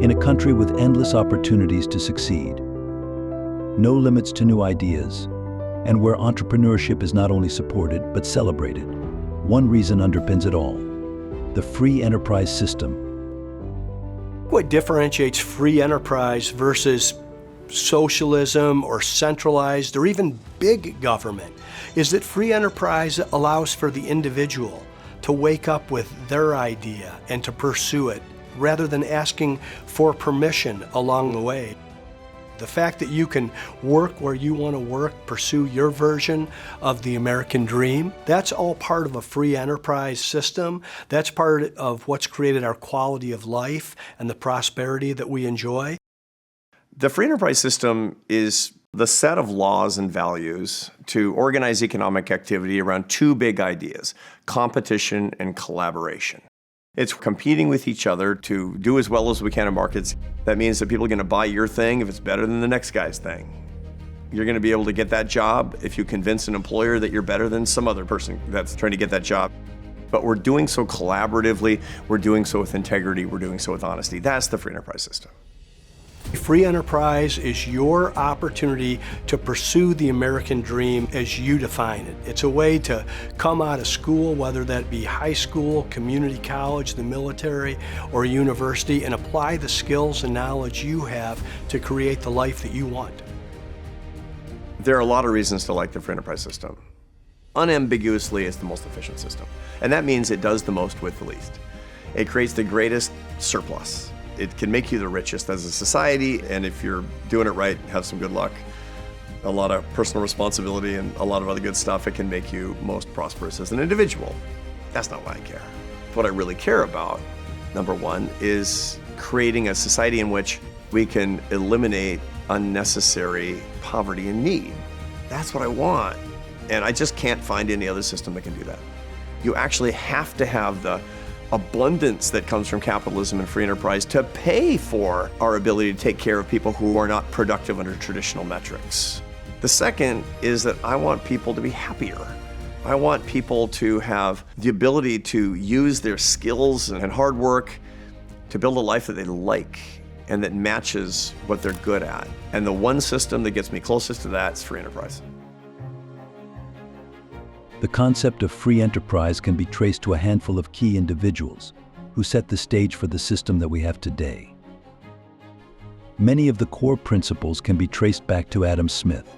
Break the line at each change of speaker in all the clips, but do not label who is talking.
In a country with endless opportunities to succeed, no limits to new ideas, and where entrepreneurship is not only supported but celebrated, one reason underpins it all: the free enterprise system.
What differentiates free enterprise versus socialism or centralized or even big government is that free enterprise allows for the individual to wake up with their idea and to pursue it rather than asking for permission along the way. The fact that you can work where you want to work, pursue your version of the American dream, that's all part of a free enterprise system. That's part of what's created our quality of life and the prosperity that we enjoy.
The free enterprise system is the set of laws and values to organize economic activity around two big ideas: competition and collaboration. It's competing with each other to do as well as we can in markets. That means that people are going to buy your thing if it's better than the next guy's thing. You're going to be able to get that job if you convince an employer that you're better than some other person that's trying to get that job. But we're doing so collaboratively, we're doing so with integrity, we're doing so with honesty. That's the free enterprise system.
Free enterprise is your opportunity to pursue the American dream as you define it. It's a way to come out of school, whether that be high school, community college, the military, or university, and apply the skills and knowledge you have to create the life that you want.
There are a lot of reasons to like the free enterprise system. Unambiguously, it's the most efficient system. And that means it does the most with the least. It creates the greatest surplus. It can make you the richest as a society, and if you're doing it right, have some good luck, a lot of personal responsibility, and a lot of other good stuff, it can make you most prosperous as an individual. That's not why I care. What I really care about, number one, is creating a society in which we can eliminate unnecessary poverty and need. That's what I want. And I just can't find any other system that can do that. You actually have to have the abundance that comes from capitalism and free enterprise to pay for our ability to take care of people who are not productive under traditional metrics. The second is that I want people to be happier. I want people to have the ability to use their skills and hard work to build a life that they like and that matches what they're good at. And the one system that gets me closest to that is free enterprise.
The concept of free enterprise can be traced to a handful of key individuals who set the stage for the system that we have today. Many of the core principles can be traced back to Adam Smith,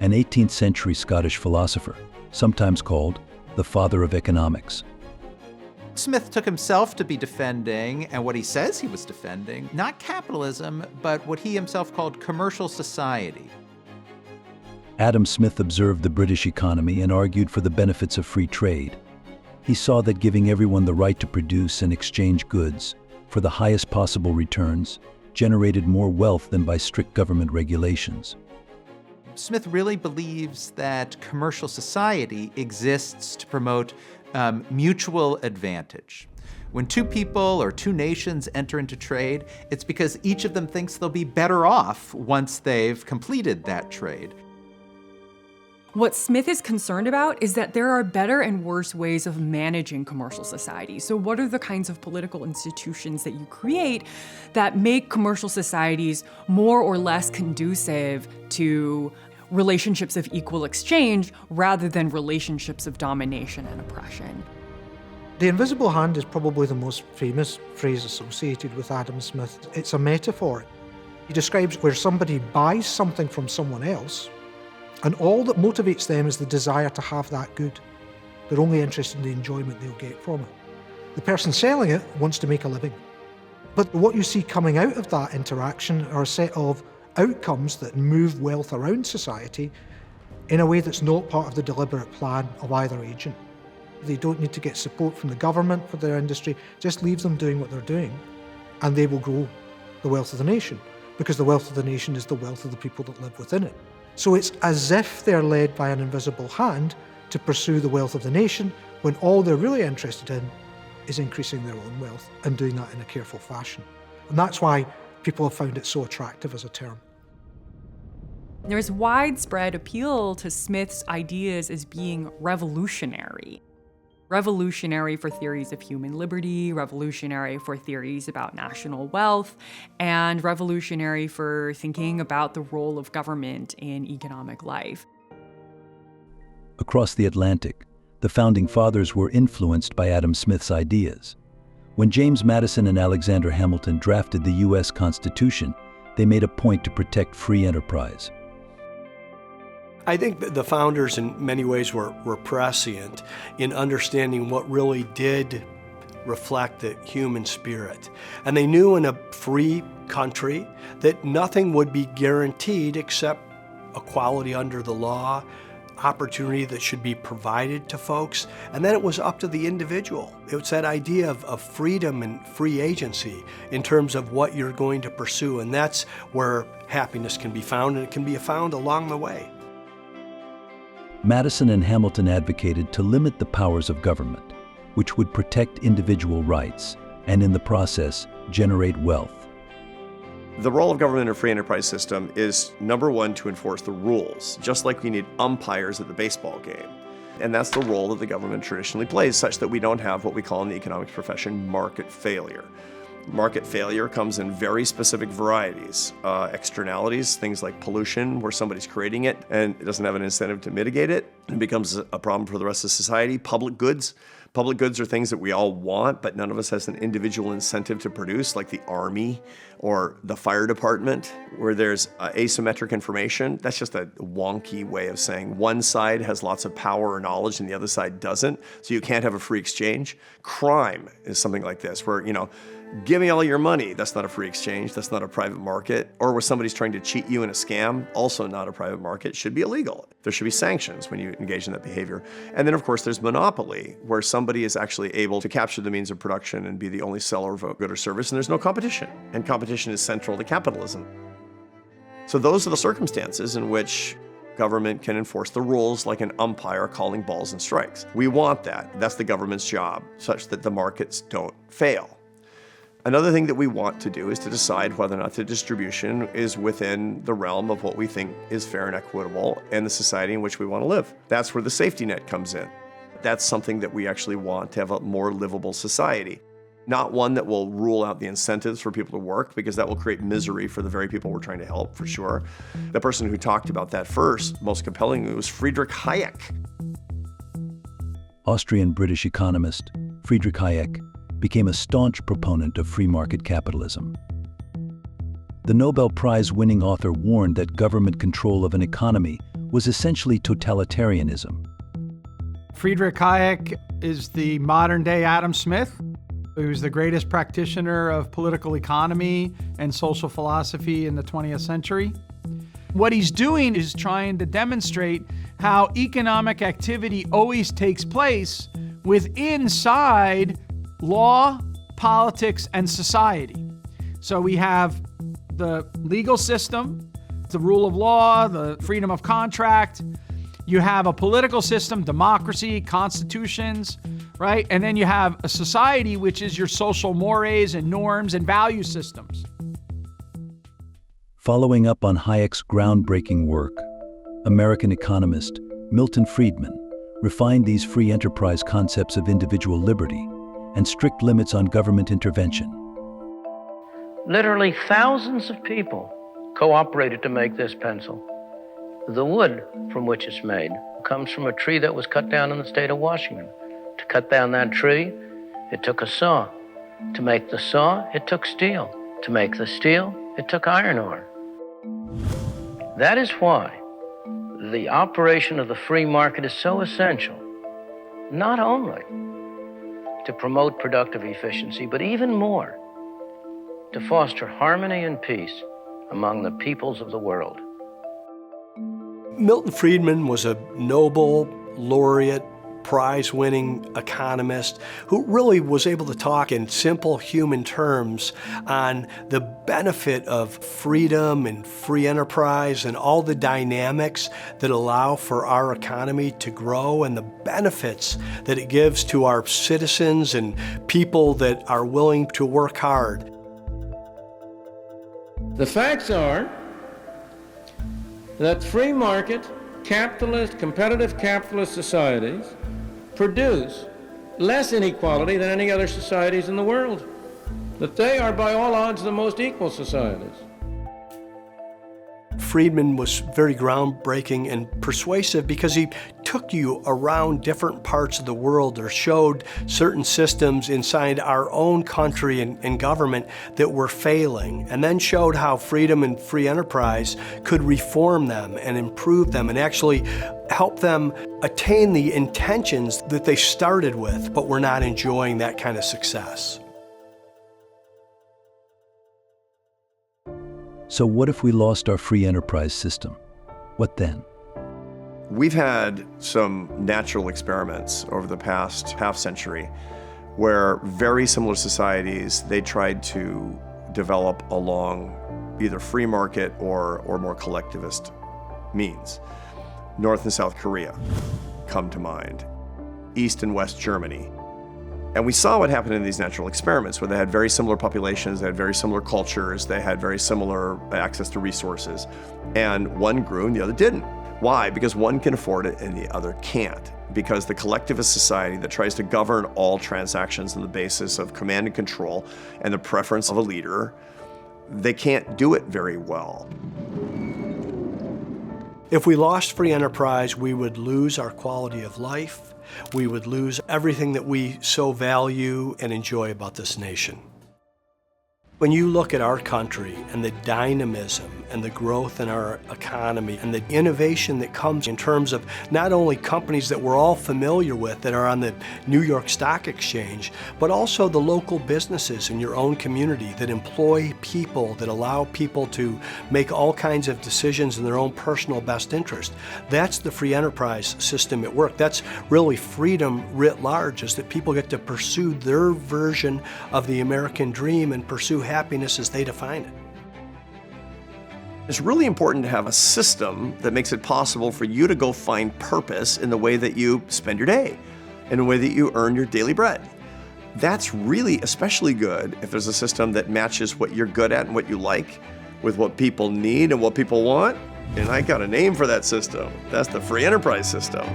an 18th century Scottish philosopher, sometimes called the father of economics.
Smith took himself to be defending, and what he says he was defending, not capitalism, but what he himself called commercial society.
Adam Smith observed the British economy and argued for the benefits of free trade. He saw that giving everyone the right to produce and exchange goods for the highest possible returns generated more wealth than by strict government regulations.
Smith really believes that commercial society exists to promote mutual advantage. When two people or two nations enter into trade, it's because each of them thinks they'll be better off once they've completed that trade.
What Smith is concerned about is that there are better and worse ways of managing commercial society. So what are the kinds of political institutions that you create that make commercial societies more or less conducive to relationships of equal exchange rather than relationships of domination and oppression?
The invisible hand is probably the most famous phrase associated with Adam Smith. It's a metaphor. He describes where somebody buys something from someone else, and all that motivates them is the desire to have that good. They're only interested in the enjoyment they'll get from it. The person selling it wants to make a living. But what you see coming out of that interaction are a set of outcomes that move wealth around society in a way that's not part of the deliberate plan of either agent. They don't need to get support from the government for their industry, just leave them doing what they're doing, and they will grow the wealth of the nation, because the wealth of the nation is the wealth of the people that live within it. So it's as if they're led by an invisible hand to pursue the wealth of the nation, when all they're really interested in is increasing their own wealth and doing that in a careful fashion. And that's why people have found it so attractive as a term.
There's widespread appeal to Smith's ideas as being revolutionary. Revolutionary for theories of human liberty, revolutionary for theories about national wealth, and revolutionary for thinking about the role of government in economic life.
Across the Atlantic, the Founding Fathers were influenced by Adam Smith's ideas. When James Madison and Alexander Hamilton drafted the U.S. Constitution, they made a point to protect free enterprise.
I think that the founders in many ways were prescient in understanding what really did reflect the human spirit. And they knew in a free country that nothing would be guaranteed except equality under the law, opportunity that should be provided to folks, and then it was up to the individual. It's that idea of freedom and free agency in terms of what you're going to pursue, and that's where happiness can be found, and it can be found along the way.
Madison and Hamilton advocated to limit the powers of government, which would protect individual rights and in the process generate wealth.
The role of government in a free enterprise system is, number one, to enforce the rules, just like we need umpires at the baseball game. And that's the role that the government traditionally plays, such that we don't have what we call in the economics profession market failure. Market failure comes in very specific varieties. Externalities, things like pollution, where somebody's creating it and it doesn't have an incentive to mitigate it. It becomes a problem for the rest of society. Public goods. Public goods are things that we all want, but none of us has an individual incentive to produce, like the Army or the fire department, where there's asymmetric information. That's just a wonky way of saying one side has lots of power or knowledge and the other side doesn't, so you can't have a free exchange. Crime is something like this, where, give me all your money. That's not a free exchange. That's not a private market. Or where somebody's trying to cheat you in a scam, also not a private market, should be illegal. There should be sanctions when you engage in that behavior. And then, of course, there's monopoly, where somebody is actually able to capture the means of production and be the only seller of a good or service, and there's no competition. And competition is central to capitalism. So those are the circumstances in which government can enforce the rules like an umpire calling balls and strikes. We want that. That's the government's job, such that the markets don't fail. Another thing that we want to do is to decide whether or not the distribution is within the realm of what we think is fair and equitable and the society in which we want to live. That's where the safety net comes in. That's something that we actually want to have a more livable society. Not one that will rule out the incentives for people to work, because that will create misery for the very people we're trying to help, for sure. The person who talked about that first, most compellingly, was Friedrich Hayek.
Austrian-British economist Friedrich Hayek became a staunch proponent of free market capitalism. The Nobel Prize-winning author warned that government control of an economy was essentially totalitarianism.
Friedrich Hayek is the modern-day Adam Smith, who's the greatest practitioner of political economy and social philosophy in the 20th century. What he's doing is trying to demonstrate how economic activity always takes place inside law, politics, and society. So we have the legal system, the rule of law, the freedom of contract. You have a political system, democracy, constitutions, right? And then you have a society, which is your social mores and norms and value systems.
Following up on Hayek's groundbreaking work, American economist Milton Friedman refined these free enterprise concepts of individual liberty and strict limits on government intervention.
Literally thousands of people cooperated to make this pencil. The wood from which it's made comes from a tree that was cut down in the state of Washington. To cut down that tree, it took a saw. To make the saw, it took steel. To make the steel, it took iron ore. That is why the operation of the free market is so essential, not only to promote productive efficiency, but even more, to foster harmony and peace among the peoples of the world.
Milton Friedman was a Nobel laureate, prize-winning economist who really was able to talk in simple human terms on the benefit of freedom and free enterprise and all the dynamics that allow for our economy to grow and the benefits that it gives to our citizens and people that are willing to work hard.
The facts are that free market, capitalist, competitive capitalist societies produce less inequality than any other societies in the world, that they are by all odds the most equal societies.
Friedman was very groundbreaking and persuasive because he took you around different parts of the world or showed certain systems inside our own country and government that were failing, and then showed how freedom and free enterprise could reform them and improve them and actually help them attain the intentions that they started with but were not enjoying that kind of success.
So what if we lost our free enterprise system? What then?
We've had some natural experiments over the past half century where very similar societies, they tried to develop along either free market or more collectivist means. North and South Korea come to mind, East and West Germany. And we saw what happened in these natural experiments where they had very similar populations, they had very similar cultures, they had very similar access to resources. And one grew and the other didn't. Why? Because one can afford it and the other can't. Because the collectivist society that tries to govern all transactions on the basis of command and control and the preference of a leader, they can't do it very well.
If we lost free enterprise, we would lose our quality of life. We would lose everything that we so value and enjoy about this nation. When you look at our country and the dynamism and the growth in our economy and the innovation that comes in terms of not only companies that we're all familiar with that are on the New York Stock Exchange, but also the local businesses in your own community that employ people, that allow people to make all kinds of decisions in their own personal best interest. That's the free enterprise system at work. That's really freedom writ large, is that people get to pursue their version of the American dream and pursue happiness as they define it.
It's really important to have a system that makes it possible for you to go find purpose in the way that you spend your day, in the way that you earn your daily bread. That's really especially good if there's a system that matches what you're good at and what you like with what people need and what people want. And I got a name for that system. That's the free enterprise system.